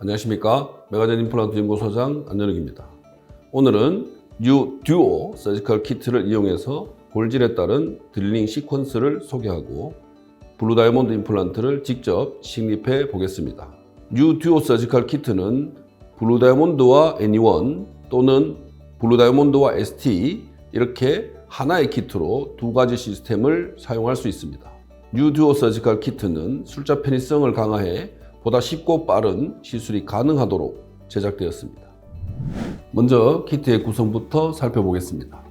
안녕하십니까. 메가젠 임플란트 연구소장 안전욱입니다. 오늘은 뉴 듀오 서지컬 키트를 이용해서 골질에 따른 드릴링 시퀀스를 소개하고 블루 다이아몬드 임플란트를 직접 식립해 보겠습니다. 뉴 듀오 서지컬 키트는 블루 다이아몬드와 애니원 또는 블루 다이아몬드와 ST 이렇게 하나의 키트로 두 가지 시스템을 사용할 수 있습니다. 뉴 듀오 서지컬 키트는 술자 편의성을 강화해 보다 쉽고 빠른 시술이 가능하도록 제작되었습니다. 먼저 키트의 구성부터 살펴보겠습니다.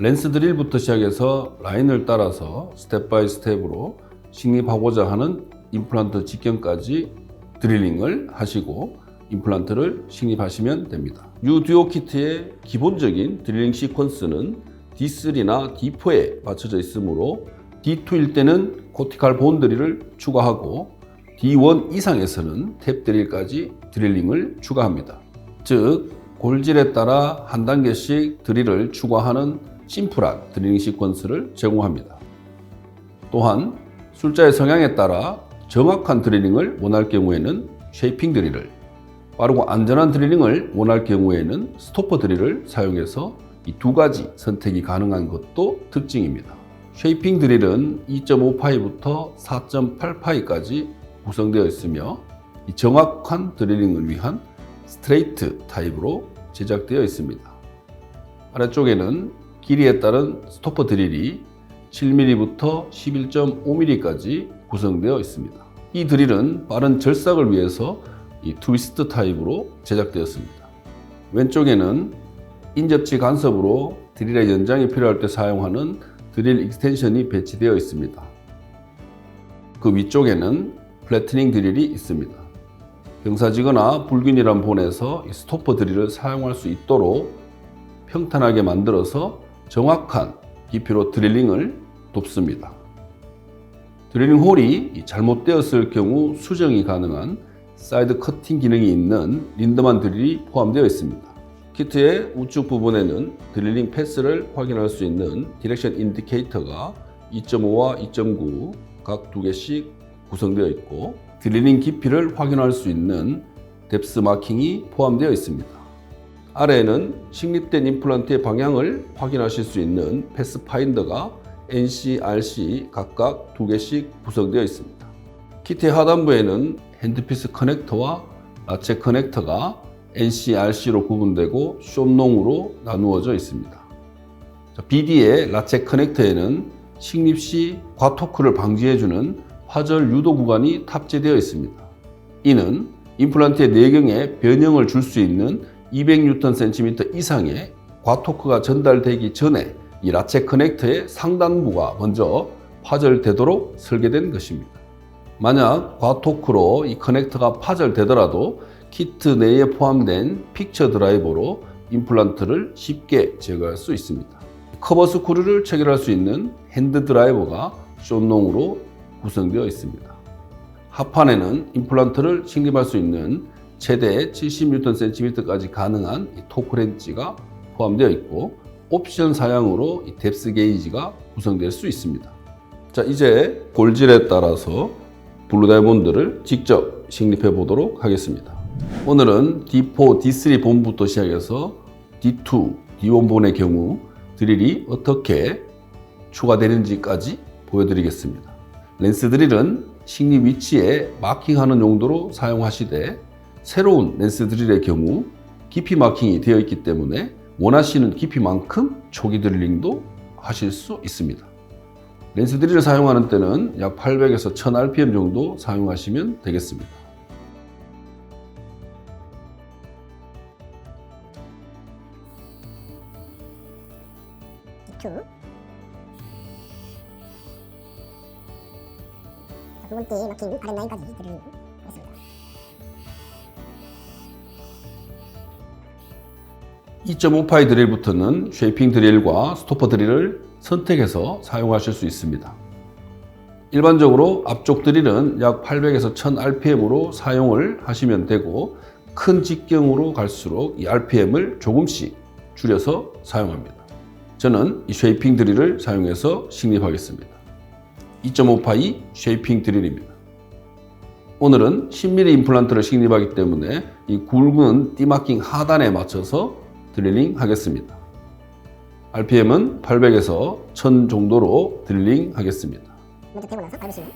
렌스 드릴부터 시작해서 라인을 따라서 스텝 바이 스텝으로 식립하고자 하는 임플란트 직경까지 드릴링을 하시고 임플란트를 식립하시면 됩니다. 뉴 듀오 키트의 기본적인 드릴링 시퀀스는 D3나 D4에 맞춰져 있으므로 D2일 때는 코티칼 본 드릴을 추가하고 D1 이상에서는 탭 드릴까지 드릴링을 추가합니다. 즉 골질에 따라 한 단계씩 드릴을 추가하는 심플한 드릴링 시퀀스를 제공합니다. 또한 술자의 성향에 따라 정확한 드릴링을 원할 경우에는 쉐이핑 드릴을, 빠르고 안전한 드릴링을 원할 경우에는 스토퍼 드릴을 사용해서 이 두 가지 선택이 가능한 것도 특징입니다. 쉐이핑 드릴은 2.5파이부터 4.8파이까지 구성되어 있으며 이 정확한 드릴링을 위한 스트레이트 타입으로 제작되어 있습니다. 아래쪽에는 길이에 따른 스토퍼 드릴이 7mm부터 11.5mm까지 구성되어 있습니다. 이 드릴은 빠른 절삭을 위해서 이 트위스트 타입으로 제작되었습니다. 왼쪽에는 인접지 간섭으로 드릴의 연장이 필요할 때 사용하는 드릴 익스텐션이 배치되어 있습니다. 그 위쪽에는 플래트닝 드릴이 있습니다. 경사지거나 불균일한 본에서 스토퍼 드릴을 사용할 수 있도록 평탄하게 만들어서 정확한 깊이로 드릴링을 돕습니다. 드릴링 홀이 잘못되었을 경우 수정이 가능한 사이드 커팅 기능이 있는 린드만 드릴이 포함되어 있습니다. 키트의 우측 부분에는 드릴링 패스를 확인할 수 있는 디렉션 인디케이터가 2.5와 2.9 각 두 개씩 구성되어 있고 드릴링 깊이를 확인할 수 있는 뎁스 마킹이 포함되어 있습니다. 아래에는 식립된 임플란트의 방향을 확인하실 수 있는 패스 파인더가 NC, RC 각각 두 개씩 구성되어 있습니다. 키트의 하단부에는 핸드피스 커넥터와 라체 커넥터가 NC, RC로 구분되고 숏롱으로 나누어져 있습니다. BD의 라체 커넥터에는 식립 시 과토크를 방지해주는 화절 유도 구간이 탑재되어 있습니다. 이는 임플란트의 내경에 변형을 줄 수 있는 200Nm 이상의 과토크가 전달되기 전에 이 라체 커넥터의 상단부가 먼저 파절되도록 설계된 것입니다. 만약 과토크로 이 커넥터가 파절되더라도 키트 내에 포함된 픽처 드라이버로 임플란트를 쉽게 제거할 수 있습니다. 커버 스크류를 체결할 수 있는 핸드 드라이버가 숏롱으로 구성되어 있습니다. 하판에는 임플란트를 식립할 수 있는 최대 70Nm까지 가능한 토크렌치가 포함되어 있고 옵션 사양으로 뎁스 게이지가 구성될 수 있습니다. 이제 골질에 따라서 블루 다이아몬드를 직접 식립해 보도록 하겠습니다. 오늘은 D4, D3 본부터 시작해서 D2, D1 본의 경우 드릴이 어떻게 추가되는지까지 보여드리겠습니다. 렌스 드릴은 식립 위치에 마킹하는 용도로 사용하시되 새로운 렌스 드릴의 경우 깊이 마킹이 되어 있기 때문에 원하시는 깊이만큼 초기 드릴링도 하실 수 있습니다. 렌스 드릴을 사용하는 때는 약 800에서 1000rpm 정도 사용하시면 되겠습니다. 두 번째 마킹 바른 라인까지 드릴링 했습니다. 2.5파이 드릴부터는 쉐이핑 드릴과 스토퍼 드릴을 선택해서 사용하실 수 있습니다. 일반적으로 앞쪽 드릴은 약 800에서 1000rpm으로 사용을 하시면 되고 큰 직경으로 갈수록 이 rpm을 조금씩 줄여서 사용합니다. 저는 이 쉐이핑 드릴을 사용해서 식립하겠습니다. 2.5파이 쉐이핑 드릴입니다. 오늘은 10mm 임플란트를 식립하기 때문에 이 굵은 띠마킹 하단에 맞춰서 드릴링 하겠습니다. RPM은 800에서 1000 정도로 드릴링 하겠습니다. 먼저 대고 나서 밟으시면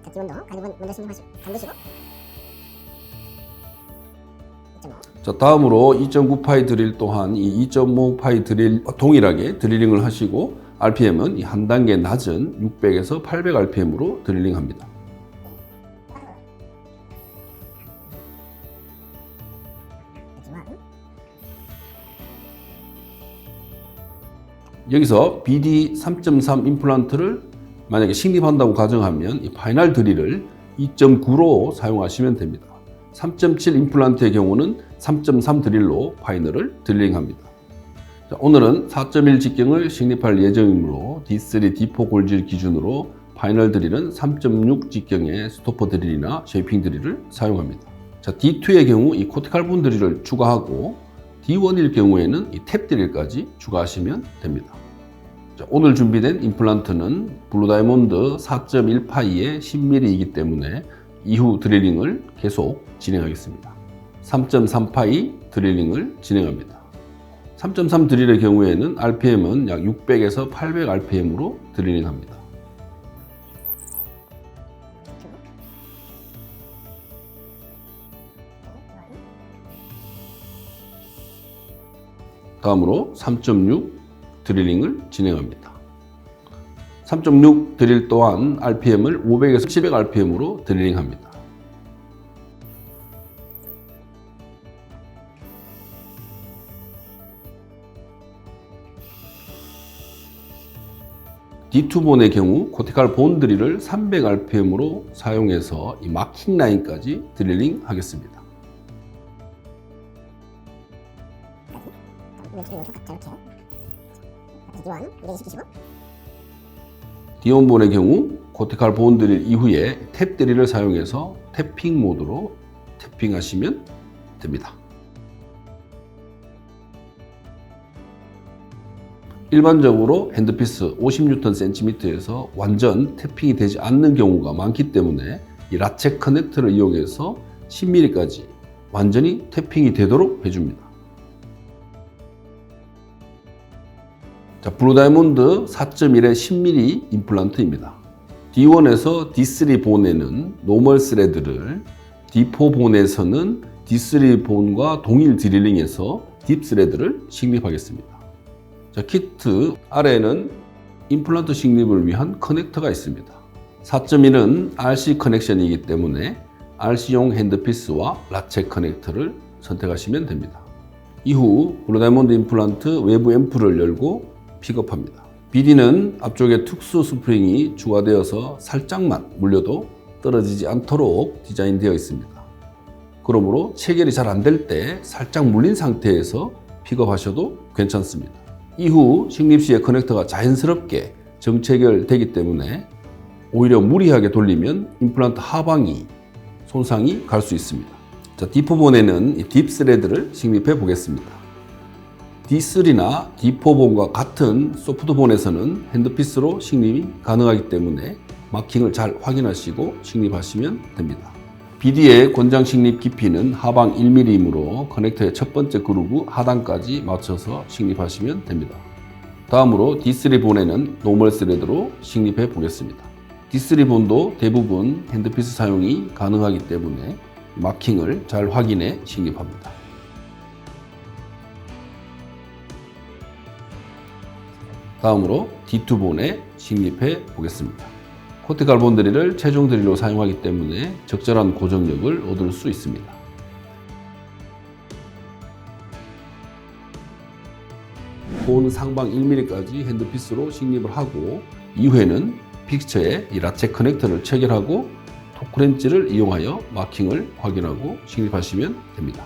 자, 기본도 가격은 먼저 신경하시고 잠그시고 2.5 자, 다음으로 2.9파이 드릴 또한 이 2.5파이 드릴 동일하게 드릴링을 하시고 RPM은 이 한 단계 낮은 600에서 800 RPM으로 드릴링 합니다. 하지만 여기서 BD 3.3 임플란트를 만약에 식립한다고 가정하면 이 파이널 드릴을 2.9로 사용하시면 됩니다. 3.7 임플란트의 경우는 3.3 드릴로 파이널을 드릴링합니다. 자, 오늘은 4.1 직경을 식립할 예정이므로 D3, D4 골질 기준으로 파이널 드릴은 3.6 직경의 스토퍼 드릴이나 쉐이핑 드릴을 사용합니다. 자, D2의 경우 이 코티칼 본 드릴을 추가하고 D1일 경우에는 이 탭 드릴까지 추가하시면 됩니다. 자, 오늘 준비된 임플란트는 블루 다이몬드 4.1파이의 10mm이기 때문에 이후 드릴링을 계속 진행하겠습니다. 3.3파이 드릴링을 진행합니다. 3.3 드릴의 경우에는 RPM은 약 600에서 800 RPM으로 드릴링합니다. 다음으로 3.6 드릴링을 진행합니다. 3.6 드릴 또한 RPM을 500에서 700 RPM으로 드릴링합니다. D2본의 경우 코티칼 본 드릴을 300 RPM으로 사용해서 이 마킹 라인까지 드릴링 하겠습니다. D1본의 경우 코티칼 본 드릴 이후에 탭 드릴을 사용해서 탭핑 모드로 탭핑 하시면 됩니다. 일반적으로 핸드피스 50Nm/cm에서 완전 탭핑이 되지 않는 경우가 많기 때문에 이 라체 커넥터를 이용해서 10mm까지 완전히 탭핑이 되도록 해줍니다. 자, 블루 다이몬드 4.1의 10mm 임플란트입니다. D1에서 D3 본에는 노멀 스레드를, D4 본에서는 D3 본과 동일 드릴링에서 딥 스레드를 식립하겠습니다. 자, 키트 아래에는 임플란트 식립을 위한 커넥터가 있습니다. 4.1은 RC 커넥션이기 때문에 RC용 핸드피스와 라체 커넥터를 선택하시면 됩니다. 이후 블루 다이몬드 임플란트 외부 앰프를 열고 픽업합니다. BD는 앞쪽에 특수 스프링이 추가되어서 살짝만 물려도 떨어지지 않도록 디자인되어 있습니다. 그러므로 체결이 잘 안 될 때 살짝 물린 상태에서 픽업하셔도 괜찮습니다. 이후 식립 시에 커넥터가 자연스럽게 정체결되기 때문에 오히려 무리하게 돌리면 임플란트 하방이 손상이 갈 수 있습니다. 자, D4본에는 딥 스레드를 식립해 보겠습니다. D3나 D4본과 같은 소프트본에서는 핸드피스로 식립이 가능하기 때문에 마킹을 잘 확인하시고 식립하시면 됩니다. BD의 권장 식립 깊이는 하방 1mm이므로 커넥터의 첫 번째 그루브 하단까지 맞춰서 식립하시면 됩니다. 다음으로 D3 본에는 노멀 스레드로 식립해 보겠습니다. D3 본도 대부분 핸드피스 사용이 가능하기 때문에 마킹을 잘 확인해 식립합니다. 다음으로 D2 본에 식립해 보겠습니다. 코티칼 본 드릴을 최종 드릴로 사용하기 때문에 적절한 고정력을 얻을 수 있습니다. 본 상방 1mm까지 핸드피스로 식립을 하고 이후에는 픽처에 이 라체 커넥터를 체결하고 토크렌치를 이용하여 마킹을 확인하고 식립하시면 됩니다.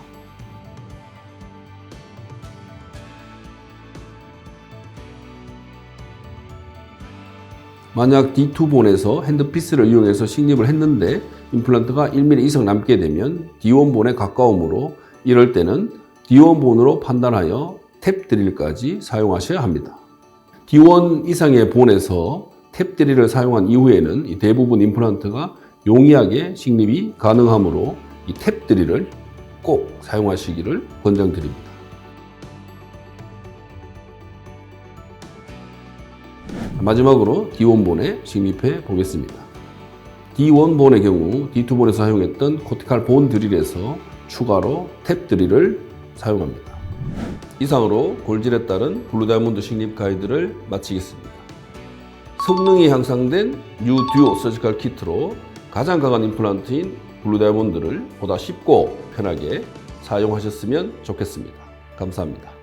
만약 D2본에서 핸드피스를 이용해서 식립을 했는데 임플란트가 1mm 이상 남게 되면 D1본에 가까우므로 이럴 때는 D1본으로 판단하여 탭 드릴까지 사용하셔야 합니다. D1 이상의 본에서 탭 드릴을 사용한 이후에는 이 대부분 임플란트가 용이하게 식립이 가능하므로 이 탭 드릴을 꼭 사용하시기를 권장드립니다. 마지막으로 D1본에 식립해 보겠습니다. D1본의 경우 D2본에서 사용했던 코티칼 본 드릴에서 추가로 탭 드릴을 사용합니다. 이상으로 골질에 따른 블루 다이아몬드 식립 가이드를 마치겠습니다. 성능이 향상된 뉴 듀오 서지컬 키트로 가장 강한 임플란트인 블루 다이아몬드를 보다 쉽고 편하게 사용하셨으면 좋겠습니다. 감사합니다.